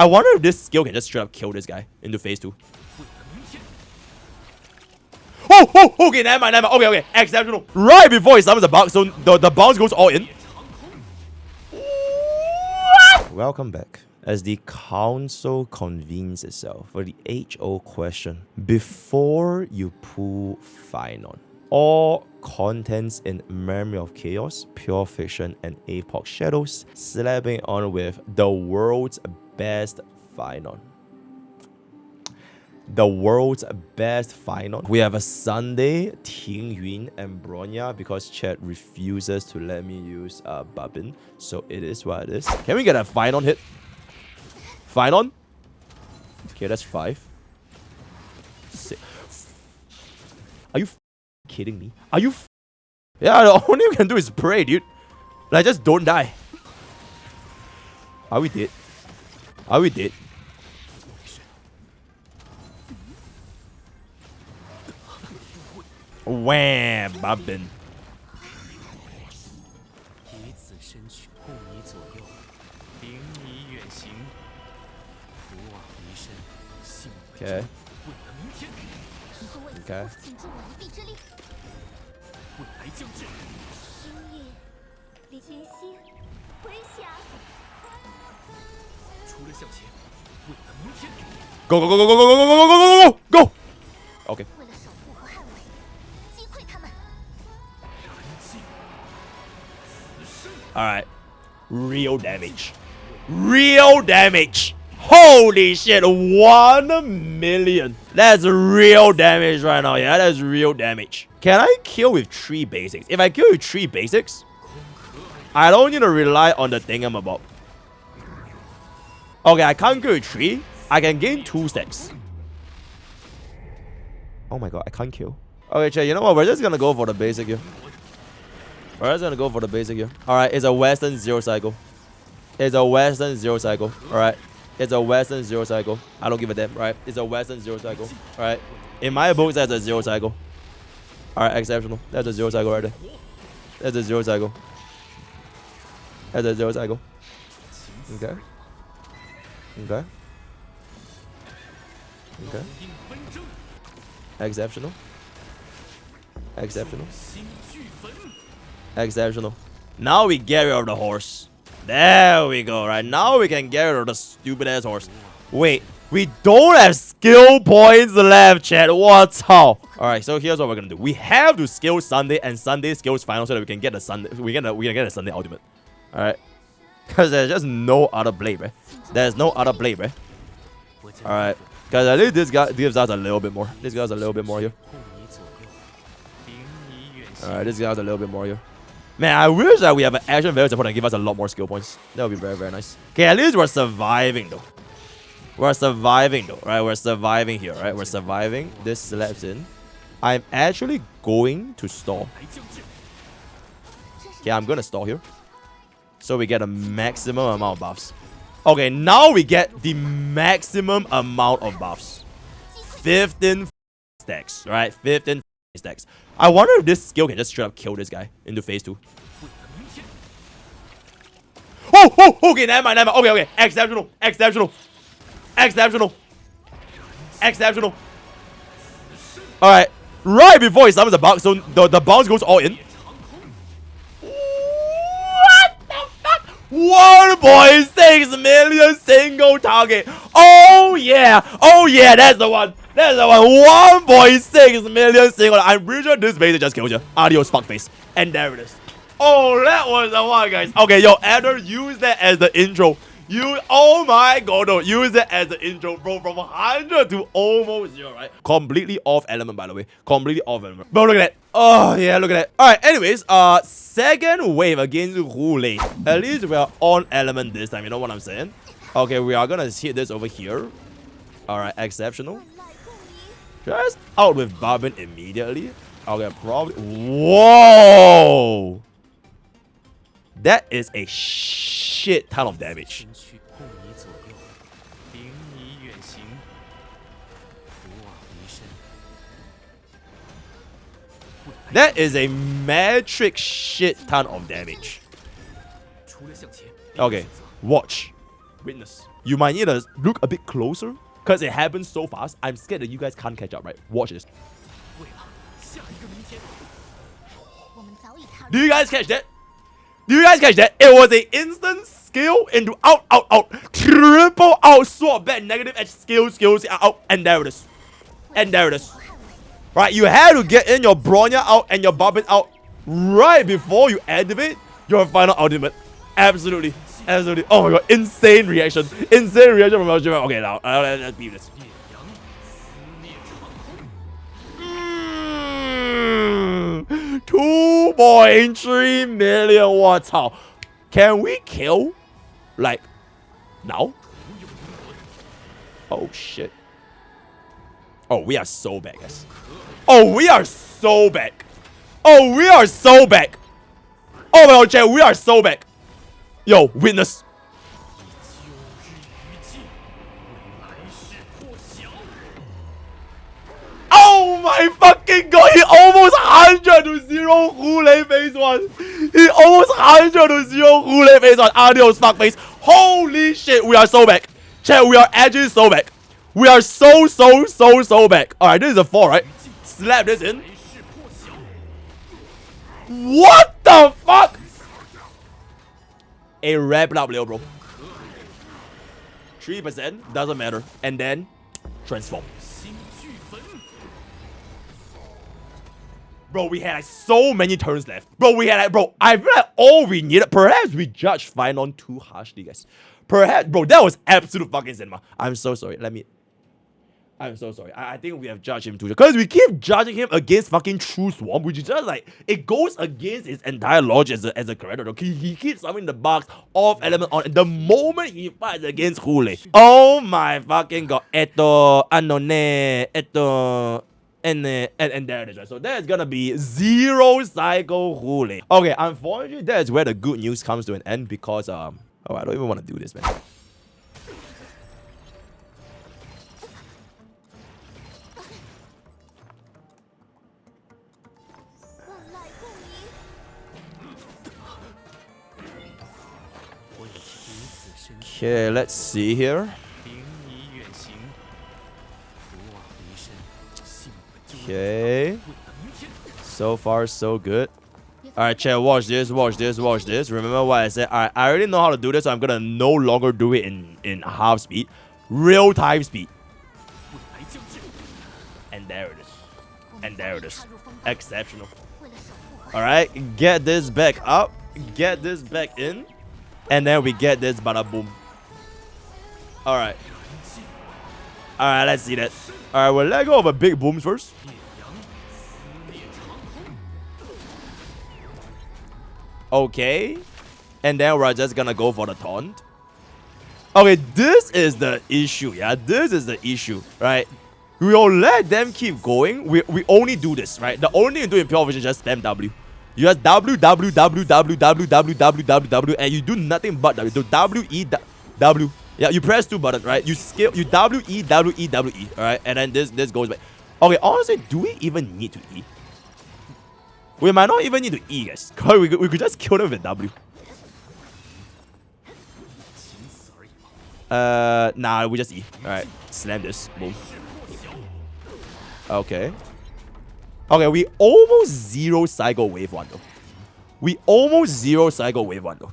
I wonder if this skill can just straight up kill this guy into phase 2. Oh, okay, never mind. Okay, exceptional. Right before he summons the bug, so the bounce goes all in. Welcome back. As the council convenes itself for the age-old question, before you pull Phainon, all contents in Memory of Chaos, Pure Fiction, and Apoc Shadows slapping on with the world's best Phainon. The world's best Phainon. We have a Sunday, Ting Yun, and Bronya because chat refuses to let me use Babin. So it is what it is. Can we get a Phainon hit? Phainon? Okay, that's 5. 6. Are you kidding me? Are you Yeah, the only we can do is pray, dude. Like, just don't die. Are we dead? Are we dead? Wham! Babin. Okay. Okay. Go, go, go, go, go, go, go, go, go, go, go, go! Okay. Alright. Real damage. Real damage! Holy shit, 1 million. That's real damage right now. Yeah, that's real damage. Can I kill with 3 basics? If I kill with 3 basics, I don't need to rely on the thingamabob. Okay, I can't kill with 3. I can gain 2 stacks. Oh my god, I can't kill. Okay, chat, you know what? We're just gonna go for the basic here. We're just gonna go for the basic here. Alright, it's a Western 0 cycle. It's a Western 0 cycle. Alright. It's a Western 0 cycle. I don't give a damn, right? It's a Western 0 cycle. Alright. In my books, that's a 0 cycle. Alright, exceptional. That's a 0 cycle right there. That's a 0 cycle. That's a 0 cycle. Okay. Okay. Okay. Exceptional. Exceptional. Exceptional. Now we get rid of the horse. There we go, right? Now we can get rid of the stupid ass horse. Wait, we don't have skill points left, chat. What's how? Alright, so here's what we're gonna do. We have to skill Sunday and Sunday skills Phainon so that we can get the Sunday. We can get a Sunday ultimate. Alright. Cause there's just no other blade, right? There's no other blade, right? Alright. Cause at least this guy gives us a little bit more. This guy's a little bit more here. Alright, this guy's a little bit more here. Man, I wish that we have an action value support and give us a lot more skill points. That would be very, very nice. Okay, at least we're surviving though. We're surviving though, right? We're surviving here, right? We're surviving. This slaps in. I'm actually going to stall. Okay, I'm gonna stall here. So we get a maximum amount of buffs. Okay, now we get the maximum amount of buffs. 15 stacks, right? 15 stacks. I wonder if this skill can just straight up kill this guy into phase 2. Oh, okay, never mind. Okay, exceptional, exceptional, exceptional, exceptional. Alright, right before he summons the bug, so the bounce goes all in. What the fuck? 1.6 million single target. Oh yeah, that's the one. That's the one. 1.6 million single. I'm pretty sure this base just killed you. Adios, fuckface. And there it is. Oh, that was the one, guys. Okay, yo, Adder, use that as the intro. Oh my god, no, use it as the intro, bro. From 100 to almost 0, right? Completely off element, by the way. Completely off element. Bro, look at that. Oh, yeah, look at that. Alright, anyways, second wave against Hoolay. At least we are on element this time, you know what I'm saying? Okay, we are gonna hit this over here. Alright, exceptional. Just out with Babin immediately. Okay, probably. Whoa! That is a shit ton of damage. That is a metric shit ton of damage. Okay, watch. Witness. You might need to look a bit closer because it happens so fast. I'm scared that you guys can't catch up, right? Watch this. Do you guys catch that? Do you guys catch that? It was an instant skill into out, out, out. Triple out sword back negative edge skill, out. And there it is. And there it is. Right, you had to get in your Bronya out and your Barbin out right before you activate your final ultimate. Absolutely. Absolutely. Oh my god, insane reaction. Insane reaction from LG. Okay, now, let's beat this. 2.3 million. What's up? Can we kill? Like, now? Oh shit. Oh, we are so bad, guys. Oh, we are so bad. Oh, we are so bad. Oh my god, chat, we are so bad. Yo, witness. Oh my fucking god, he almost 100 to 0 Hoolay phase 1. He almost 100 to 0 Hoolay phase 1. Adios, fuck face. Holy shit, we are so back. Chat, we are actually so back. We are so back. Alright, this is a 4, right? Slap this in. What the fuck? A wrap it up, little bro. 3% doesn't matter. And then transform. Bro, we had like so many turns left. Bro, we had like, bro, I feel like all we needed. Perhaps we judged Phainon too harshly, guys. Perhaps, bro, that was absolute fucking cinema. I'm so sorry. I'm so sorry. I think we have judged him too. Because we keep judging him against fucking True Swarm, which is just like, it goes against his entire logic as a character. Okay? He keeps summoning the bugs off element on the moment he fights against Hoolay. Oh my fucking god. Eto, anone, eto. And there it is, right? So there's gonna be 0 cycle Hoolay. Okay, unfortunately, that's where the good news comes to an end because, oh, I don't even want to do this, man. Okay, let's see here. Okay. So far, so good. Alright, chat, watch this. Remember what I said? Alright, I already know how to do this, so I'm gonna no longer do it in half speed. Real time speed. And there it is. Exceptional. Alright, get this back up. Get this back in. And then we get this bada boom. Alright. Alright, let's see that. Alright, we'll let go of a big boom first. Okay. And then we're just gonna go for the taunt. Okay, this is the issue, yeah? This is the issue, right? We'll let them keep going. We only do this, right? The only thing you do in pure vision is just spam W. You just W, and you do nothing but W. Do W, E, W. Yeah, you press 2 buttons, right? You skip, you W, E, alright? And then this goes back. Okay, honestly, do we even need to E? We might not even need to E, guys. We could just kill them with W. Nah, we just E. Alright, slam this. Boom. Okay. Okay, we almost 0 cycle wave 1 though. We almost 0 cycle wave 1 though.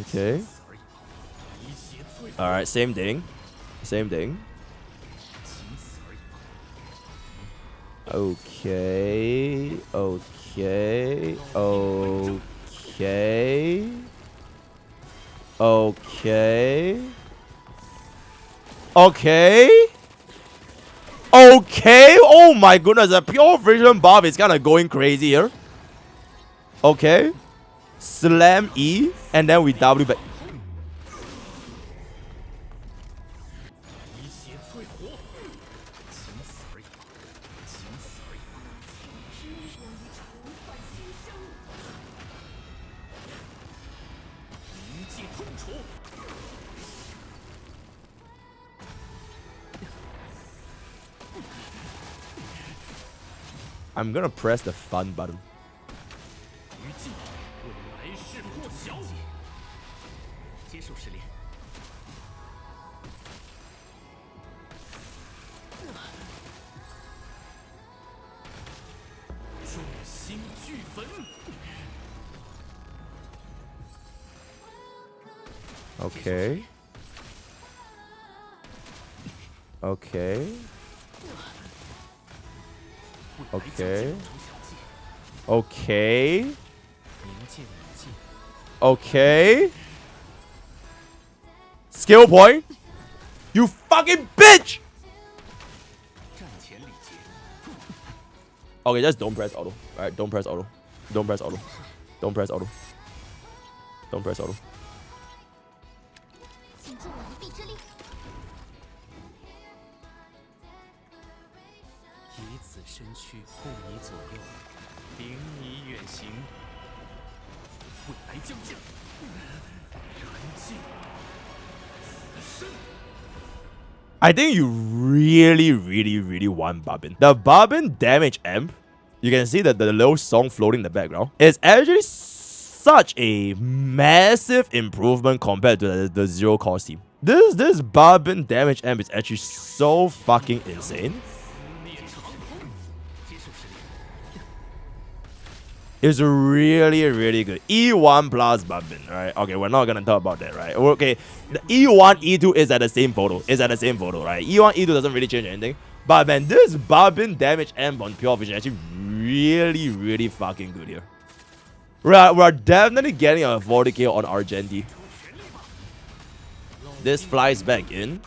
Okay. Alright, same thing. Okay. Okay, oh my goodness, the pure vision buff is kind of going crazy here. Okay. Slam E, and then we W back. I'm gonna press the fun button. Okay. Okay. Okay. Okay. Okay. Skill point. You fucking bitch! Okay, just don't press auto. Alright, don't press auto. Don't press auto. Don't press auto. Don't press auto. I think you really want Bobbin. The Bobbin damage amp, you can see that the little song floating in the background, is actually such a massive improvement compared to the zero cost team. This Bobbin damage amp is actually so fucking insane. It's really good. E1 plus Bobbin, right? Okay, we're not gonna talk about that, right? Okay, the E1, E2 is at the same photo. Right? E1, E2 doesn't really change anything. But man, this Bobbin damage amp on Pure Vision is actually really fucking good here. We're definitely getting a 40k on Argenti. This flies back in.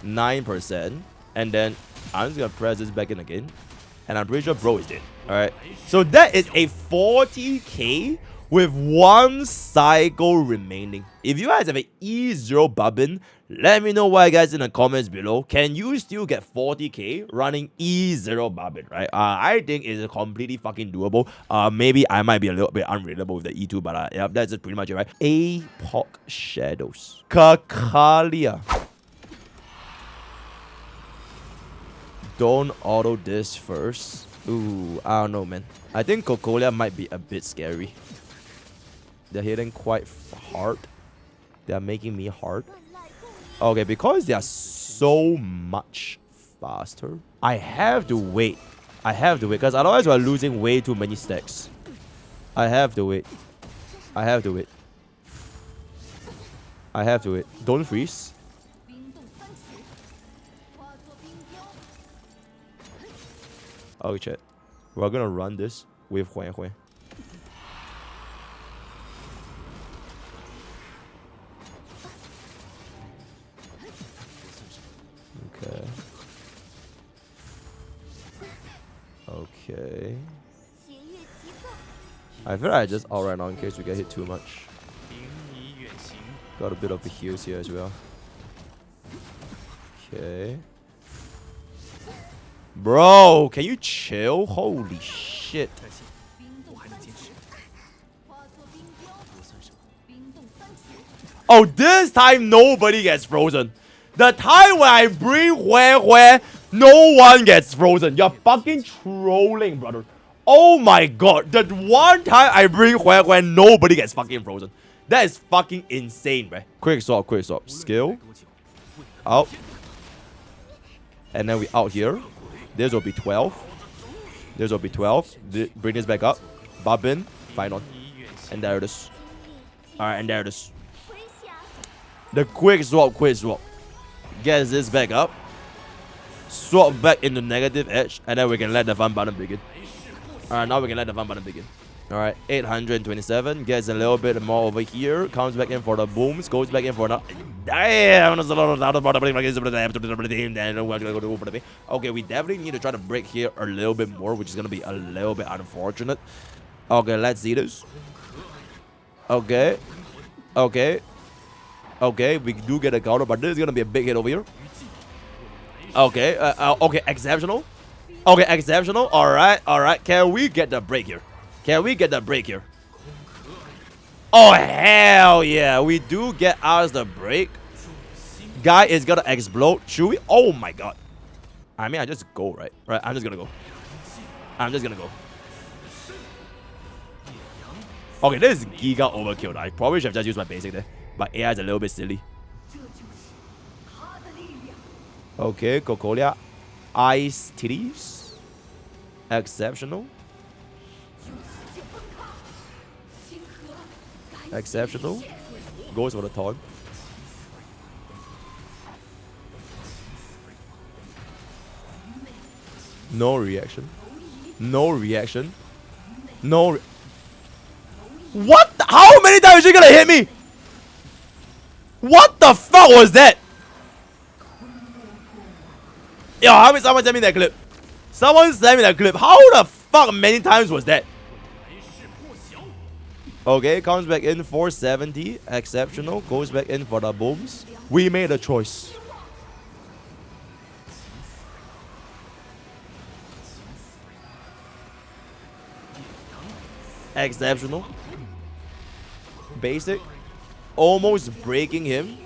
9%. And then I'm just gonna press this back in again. And I'm pretty sure bro is dead. Alright. So that is a 40k with 1 cycle remaining. If you guys have an E0 Bobbin, let me know why guys in the comments below. Can you still get 40k running E0 Bobbin, right? I think it's completely fucking doable. Maybe I might be a little bit unreadable with the E2, but yeah, that's pretty much it, right? Apoc Shadows. Cocolia. Don't auto this first. Ooh, I don't know, man. I think Cocolia might be a bit scary. They're hitting quite hard. They're making me hard. Okay, because they are so much faster, I have to wait. Because otherwise we're losing way too many stacks. I have to wait. Don't freeze. Oh, chat. We're gonna run this with Huan Huan. Okay. Okay. I feel like I just out right now in case we get hit too much. Got a bit of the heals here as well. Okay. Bro, can you chill? Holy shit. Oh, this time nobody gets frozen. The time when I bring where no one gets frozen. You're fucking trolling, brother. Oh my god. The one time I bring where nobody gets fucking frozen. That is fucking insane, man. Quick swap. Skill. Out. And then we out here. This will be 12. Bring this back up. Bobbin. Phainon. And there it is. Alright, and there it is. The quick swap. Gets this back up. Swap back into negative edge. And then we can let the fun button begin. Alright, now we can let the fun button begin. Alright, 827. Gets a little bit more over here. Comes back in for the booms. Goes back in for the... Damn! Okay, we definitely need to try to break here a little bit more, which is going to be a little bit unfortunate. Okay, let's see this. Okay, we do get a counter, but this is going to be a big hit over here. Okay, okay, exceptional. Alright. Can we get the break here? Oh, hell yeah. We do get us the break. Guy is gonna explode. Should we? Oh my god. I mean, I just go, right? I'm just gonna go. Okay, this is giga overkill. I probably should have just used my basic there. but AI is a little bit silly. Okay, Cocolia. Ice titties. Exceptional. Exceptional. Goes for the taunt. No reaction. No reaction. No. What? How many times is she gonna hit me? What the fuck was that? Yo, how many? Someone send me that clip. Someone send me that clip. How the fuck many times was that? Okay, comes back in 470. Exceptional. Goes back in for the booms. We made a choice. Exceptional. Basic. Almost breaking him.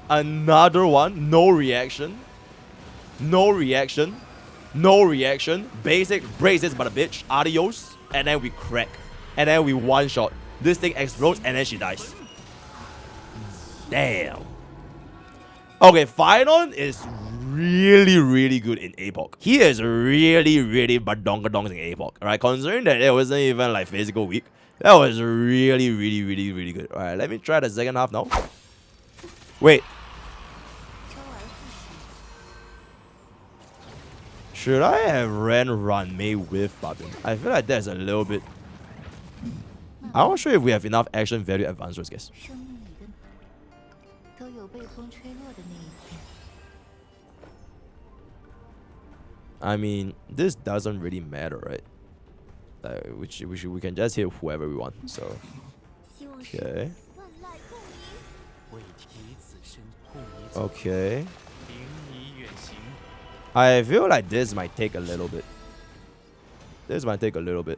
Another one. No reaction. No reaction. No reaction. Basic. Breaks this by the bitch. Adios. And then we crack. And then we one shot. This thing explodes and then she dies. Damn. Okay, Phainon is really good in Apoc. He is really badongadongs in Apoc. Alright, considering that it wasn't even like physical weak, that was really good. Alright, let me try the second half now. Wait. Should I have ran run Mei with Babin? I feel like that's a little bit. I'm not sure if we have enough action value advancers, guys. I mean, this doesn't really matter, right? We can just hit whoever we want. So, okay. Okay. I feel like this might take a little bit. This might take a little bit.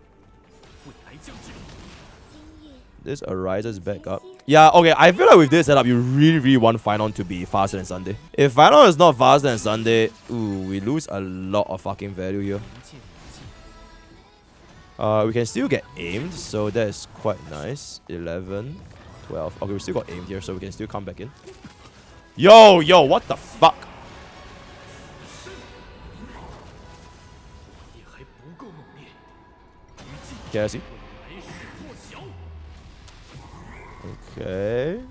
This arises back up. Yeah, okay, I feel like with this setup, you really want Phainon to be faster than Sunday. If Phainon is not faster than Sunday, ooh, we lose a lot of fucking value here. We can still get aimed, so that is quite nice. 11, 12. Okay, we still got aimed here, so we can still come back in. Yo, what the fuck? Okay, I see. Okay.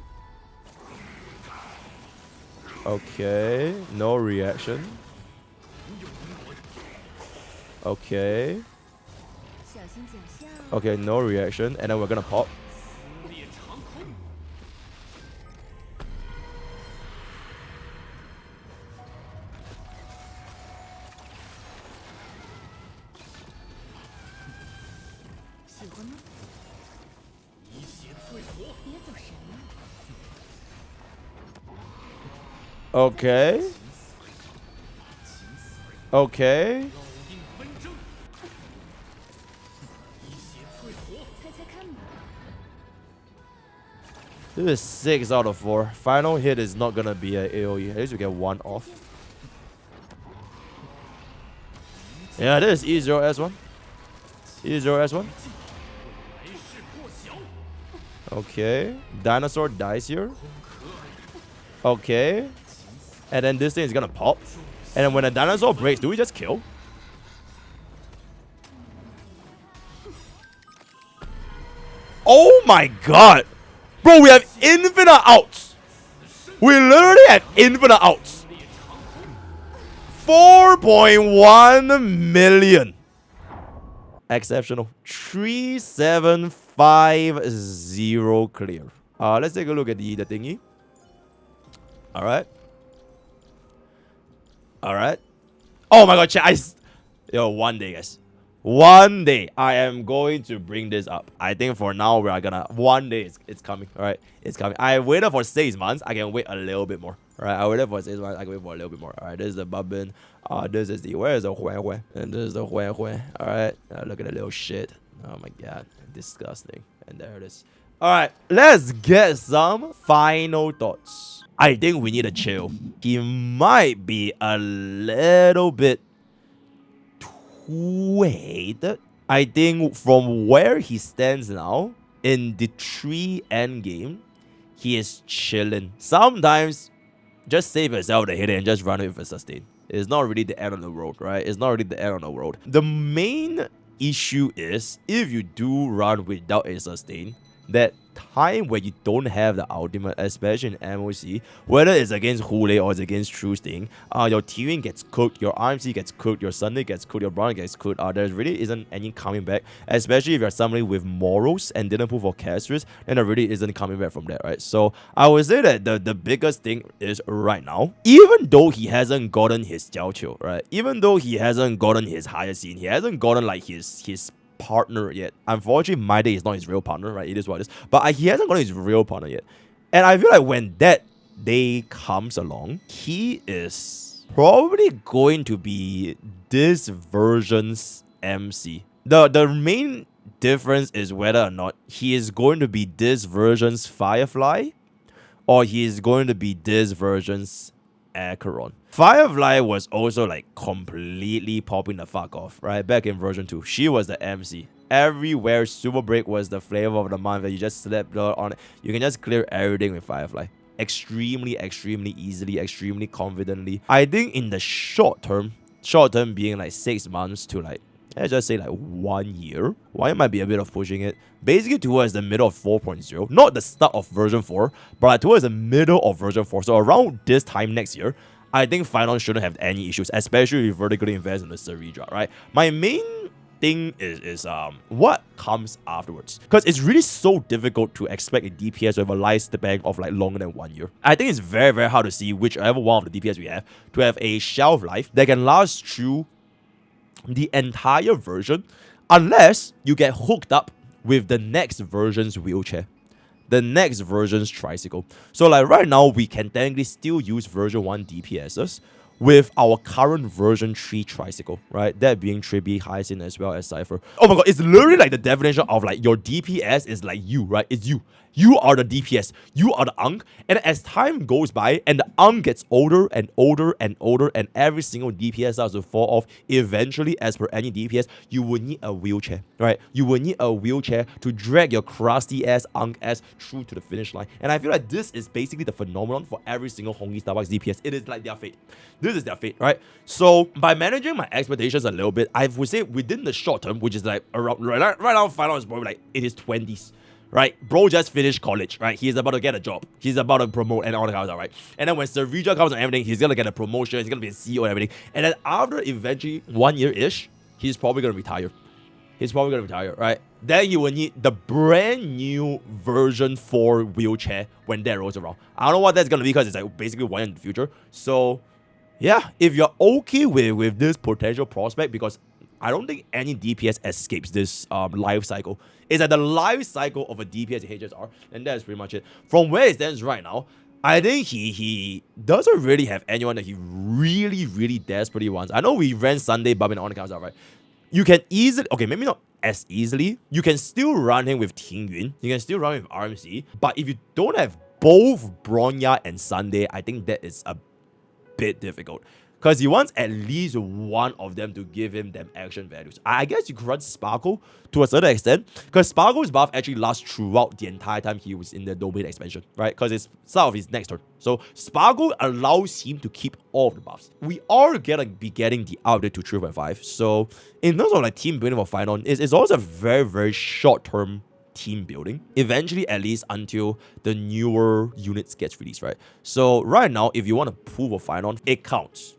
Okay. No reaction. Okay. Okay, no reaction. And then we're gonna pop. Okay. Okay. This is 6 out of 4. Final hit is not gonna be an AoE. At least we get 1 off. Yeah, this is E0S1. E0S1. Okay. Dinosaur dies here. Okay. And then this thing is gonna pop. And then when a dinosaur breaks, do we just kill? Oh my god! Bro, we have infinite outs! We literally have infinite outs! 4.1 million! Exceptional. 3750 clear. Let's take a look at the thingy. Alright. Alright. Oh my god, chat. Yo, one day, guys. One day, I am going to bring this up. I think for now, we are gonna... One day, it's coming. Alright, it's coming. I waited for 6 months. I can wait a little bit more. Alright, I waited for 6 months. I can wait for a little bit more. Alright, this is the Babin. This is the... Where is the Hue? And this is the Hue. Alright, look at the little shit. Oh my god, disgusting. And there it is. Alright, let's get some final thoughts. I think we need to chill. He might be a little bit too. I think from where he stands now in the 3 endgame, he is chilling. Sometimes, just save yourself the hit and just run it with a sustain. It's not really the end of the world, right? It's not really the end of the world. The main issue is, if you do run without a sustain, that time where you don't have the ultimate, especially in MoC, whether it's against Hoolay or it's against True Sting, your teaming gets cooked, your RMC gets cooked, your Sunday gets cooked, your Brown gets cooked. There really isn't any coming back, especially if you're somebody with morals and didn't pull for casters, then there really isn't coming back from that, right? So I would say that the biggest thing is right now, even though he hasn't gotten his Jiao, right? Even though he hasn't gotten his higher scene, he hasn't gotten like his partner yet. Unfortunately, my day is not his real partner, right? It is what it is. But he hasn't got his real partner yet. And I feel like when that day comes along, he is probably going to be this version's MC. The main difference is whether or not he is going to be this version's Firefly or he is going to be this version's Acheron. Firefly was also like completely popping the fuck off, right? Back in version 2, she was the MC. Everywhere, Super Break was the flavor of the month that you just slept on it. You can just clear everything with Firefly. Extremely easily, extremely confidently. I think in the short term being like 6 months to like, let's just say like 1 year. 1 year might be a bit of pushing it. Basically towards the middle of 4.0. Not the start of version 4, but like towards the middle of version 4. So around this time next year, I think Phainon shouldn't have any issues, especially if you vertically invest in the Serija, right? My main thing is what comes afterwards, because it's really so difficult to expect a DPS with a lifespan of like longer than 1 year. I think it's very hard to see whichever one of the DPS we have to have a shelf life that can last through the entire version, unless you get hooked up with the next version's wheelchair, the next version's tricycle. So like right now, we can technically still use version 1 DPSs with our current version 3 tricycle, right? That being 3B Hyacinth as well as Cypher. Oh my god, it's literally like the definition of like your DPS is like you, right? It's you. You are the DPS. You are the Unk. And as time goes by and the Unk gets older and older and older and every single DPS starts to fall off, eventually, as per any DPS, you will need a wheelchair, right? You will need a wheelchair to drag your crusty ass Unk ass through to the finish line. And I feel like this is basically the phenomenon for every single Honkai Starbucks DPS. It is like their fate. This is their fate, right? So by managing my expectations a little bit, I would say within the short term, which is like around right now, Phainon is probably like in his 20s. Right, bro just finished college, right? He's about to get a job. He's about to promote and all the guys, right? And then when Serija comes and everything, he's gonna get a promotion. He's gonna be a CEO and everything. And then after eventually 1 year-ish, he's probably gonna retire. He's probably gonna retire, right? Then you will need the brand new version 4 wheelchair when that rolls around. I don't know what that's gonna be because it's like basically 1 year in the future. So yeah, if you're okay with this potential prospect, because I don't think any DPS escapes this life cycle. It's like the life cycle of a DPS in HSR, and that's pretty much it. From where it stands right now, I think he doesn't really have anyone that he really desperately wants. I know we ran Sunday Bub and on accounts out, right? You can easily, okay, maybe not as easily. You can still run him with Tingyun. You can still run him with RMC. But if you don't have both Bronya and Sunday, I think that is a bit difficult. Because he wants at least one of them to give him them action values. I guess you could run Sparkle to a certain extent. Because Sparkle's buff actually lasts throughout the entire time he was in the Domain expansion. Right? Because it's start of his next turn. So Sparkle allows him to keep all of the buffs. We are gonna be getting the update to 3.5. So in terms of like team building for Phainon, it's also a very short-term team building, eventually, at least until the newer units gets released, right? So right now, if you want to pull for Phainon, it counts.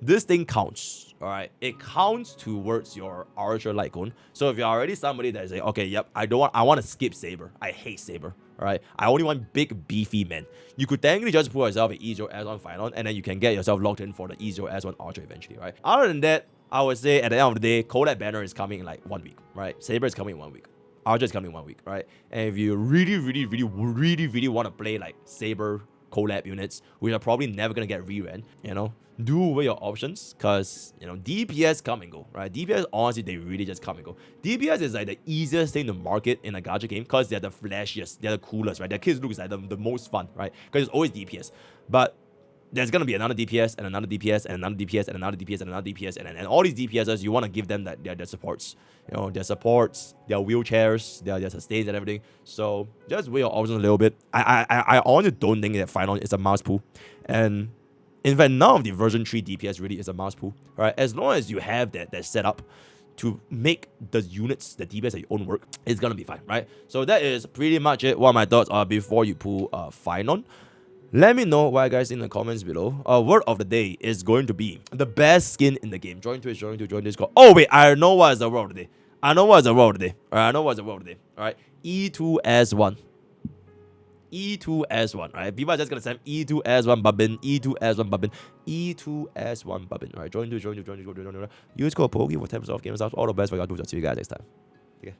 This thing counts, all right? It counts towards your Archer Lycone. So if you're already somebody that's like, okay, yep, I want to skip Saber. I hate Saber, all right? I only want big, beefy men. You could technically just put yourself an E0 S1 Phainon, and then you can get yourself locked in for the E0 S1 Archer eventually, right? Other than that, I would say at the end of the day, Collab Banner is coming in like 1 week, right? Saber is coming in 1 week. Archer is coming in 1 week, right? And if you really want to play like Saber collab units, which are probably never gonna get re-ran, you know, do weigh your options, because you know DPS come and go, right? DPS, honestly, they really just come and go. DPS is like the easiest thing to market in a gacha game because they're the flashiest, they're the coolest, right? Their kids look like the most fun, right? Because it's always DPS. But there's gonna be another DPS and another DPS and another DPS and another DPS and another DPS and all these DPSs, you want to give them their supports. You know, their supports, their wheelchairs, their sustains and everything. So just weigh your options a little bit. I honestly don't think that Phainon is a mouse pool. And in fact, none of the version 3 DPS really is a mouse pool. Right? As long as you have that setup to make the units, the DPS that you own work, it's gonna be fine, right? So that is pretty much it. What my thoughts are before you pull Phainon. Let me know what you guys in the comments below. Word of the day is going to be the best skin in the game. Join Twitch, join Discord. Oh wait, I know what is the word of the day. I know what's the word of the day. Alright, I know what's the word of the day. Alright, E2S1. E2S1. Alright, people are just gonna send E2S1 bubbin, E2S1 bubbin, E2S1 bubbin. Alright, join. Use code Poke for 10% off game stuff. All the best for y'all. See you guys next time. Okay.